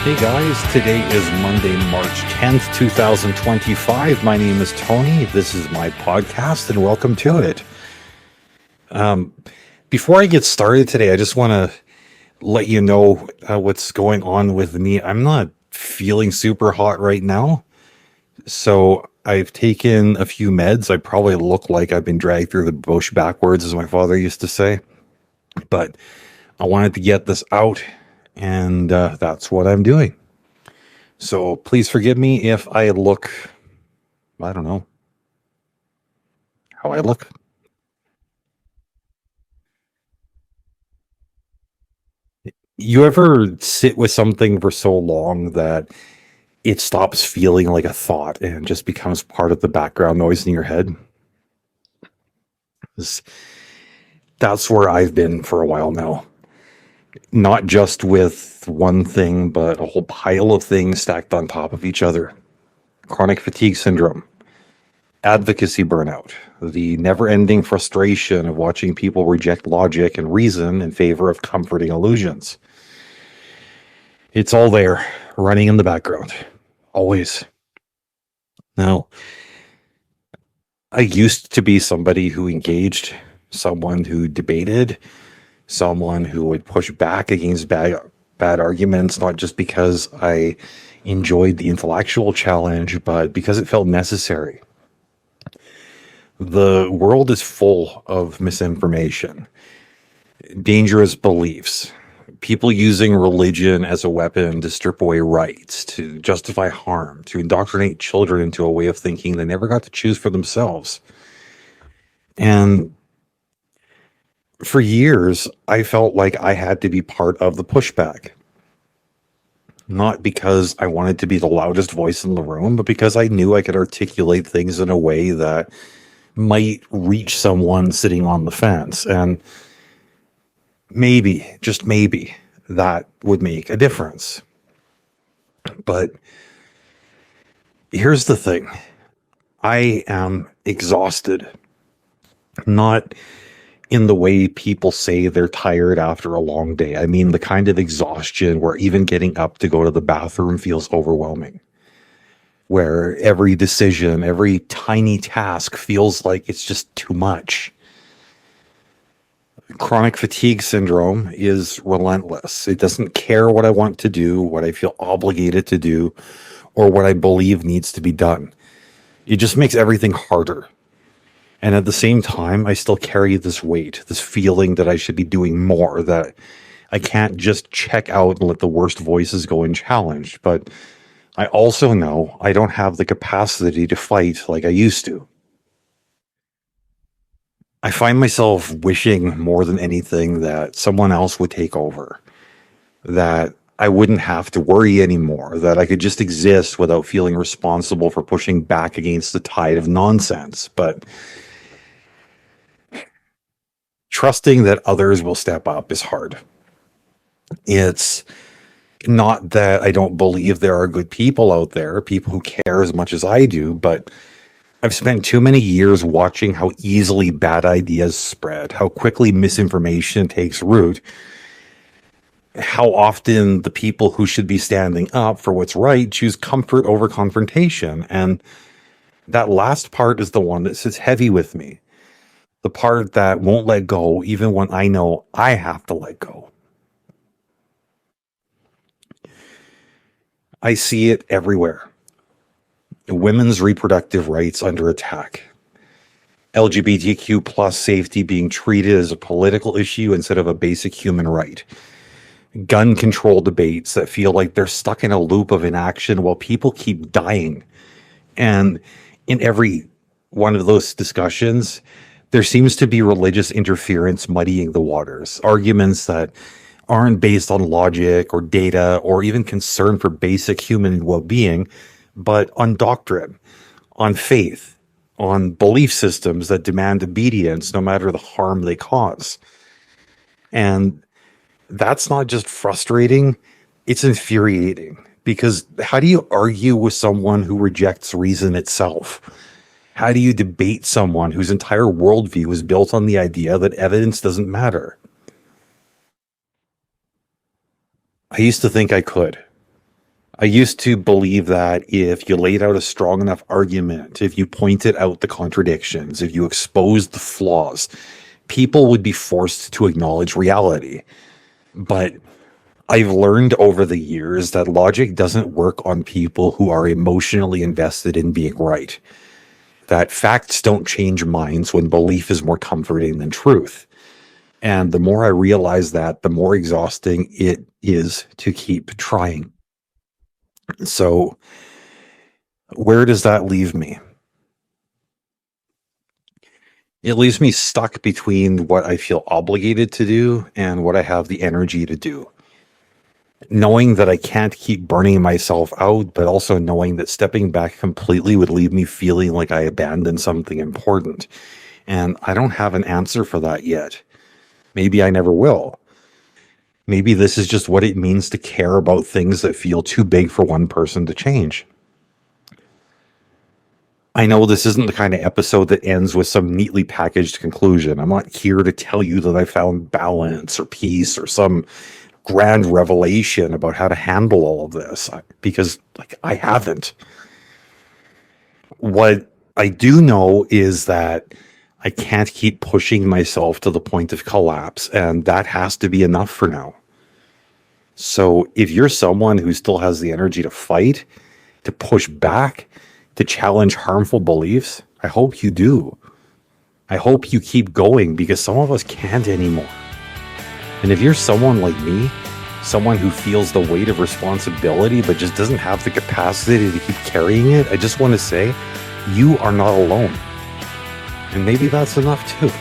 Hey guys, today is Monday, March 10th, 2025. My name is Tony. This is my podcast and welcome to it. Um, Before I get started today, I just want to let you know what's going on with me. I'm not feeling super hot right now. So I've taken a few meds. I probably look like I've been dragged through the bush backwards, as my father used to say. But I wanted to get this out, and that's what I'm doing. So please forgive me if I look, I don't know how I look. You ever sit with something for so long that it stops feeling like a thought and just becomes part of the background noise in your head? This- That's where I've been for a while now. Not just with one thing, but a whole pile of things stacked on top of each other. Chronic fatigue syndrome, advocacy burnout, the never ending frustration of watching people reject logic and reason in favor of comforting illusions. It's all there, running in the background. Always. Now, I used to be somebody who engaged, someone who debated, someone who would push back against bad arguments, not just because I enjoyed the intellectual challenge, but because it felt necessary. The world is full of misinformation, dangerous beliefs, people using religion as a weapon to strip away rights, to justify harm, to indoctrinate children into a way of thinking they never got to choose for themselves. And for years, I felt like I had to be part of the pushback. Not because I wanted to be the loudest voice in the room, but because I knew I could articulate things in a way that might reach someone sitting on the fence. And maybe, just maybe, that would make a difference. But here's the thing. I am exhausted. Not in the way people say they're tired after a long day. I mean the kind of exhaustion where even getting up to go to the bathroom feels overwhelming. Where every decision, every tiny task feels like it's just too much. Chronic fatigue syndrome is relentless. It doesn't care what I want to do, what I feel obligated to do, or what I believe needs to be done. It just makes everything harder. And at the same time, I still carry this weight, this feeling that I should be doing more, that I can't just check out and let the worst voices go unchallenged. But I also know I don't have the capacity to fight like I used to. I find myself wishing more than anything that someone else would take over, that I wouldn't have to worry anymore, that I could just exist without feeling responsible for pushing back against the tide of nonsense. But trusting that others will step up is hard. It's not that I don't believe there are good people out there, people who care as much as I do, but I've spent too many years watching how easily bad ideas spread, how quickly misinformation takes root, how often the people who should be standing up for what's right choose comfort over confrontation. And that last part is the one that sits heavy with me. The part that won't let go even when I know I have to let go. I see it everywhere. Women's reproductive rights under attack. LGBTQ plus safety being treated as a political issue instead of a basic human right. Gun control debates that feel like they're stuck in a loop of inaction while people keep dying. And in every one of those discussions, there seems to be religious interference muddying the waters. Arguments that aren't based on logic or data or even concern for basic human well-being, but on doctrine, on faith, on belief systems that demand obedience no matter the harm they cause. And that's not just frustrating, it's infuriating. Because how do you argue with someone who rejects reason itself? How do you debate someone whose entire worldview is built on the idea that evidence doesn't matter? I used to think I could. I used to believe that if you laid out a strong enough argument, if you pointed out the contradictions, if you exposed the flaws, people would be forced to acknowledge reality. But I've learned over the years that logic doesn't work on people who are emotionally invested in being right. That facts don't change minds when belief is more comforting than truth. And the more I realize that, the more exhausting it is to keep trying. So, where does that leave me? It leaves me stuck between what I feel obligated to do and what I have the energy to do. Knowing that I can't keep burning myself out, but also knowing that stepping back completely would leave me feeling like I abandoned something important. And I don't have an answer for that yet. Maybe I never will. Maybe this is just what it means to care about things that feel too big for one person to change. I know this isn't the kind of episode that ends with some neatly packaged conclusion. I'm not here to tell you that I found balance or peace or some grand revelation about how to handle all of this, because I haven't. What I do know is that I can't keep pushing myself to the point of collapse, and that has to be enough for now. So if you're someone who still has the energy to fight, to push back, to challenge harmful beliefs, I hope you do. I hope you keep going, because some of us can't anymore. And if you're someone like me, someone who feels the weight of responsibility but just doesn't have the capacity to keep carrying it, I just want to say, you are not alone. And maybe that's enough too.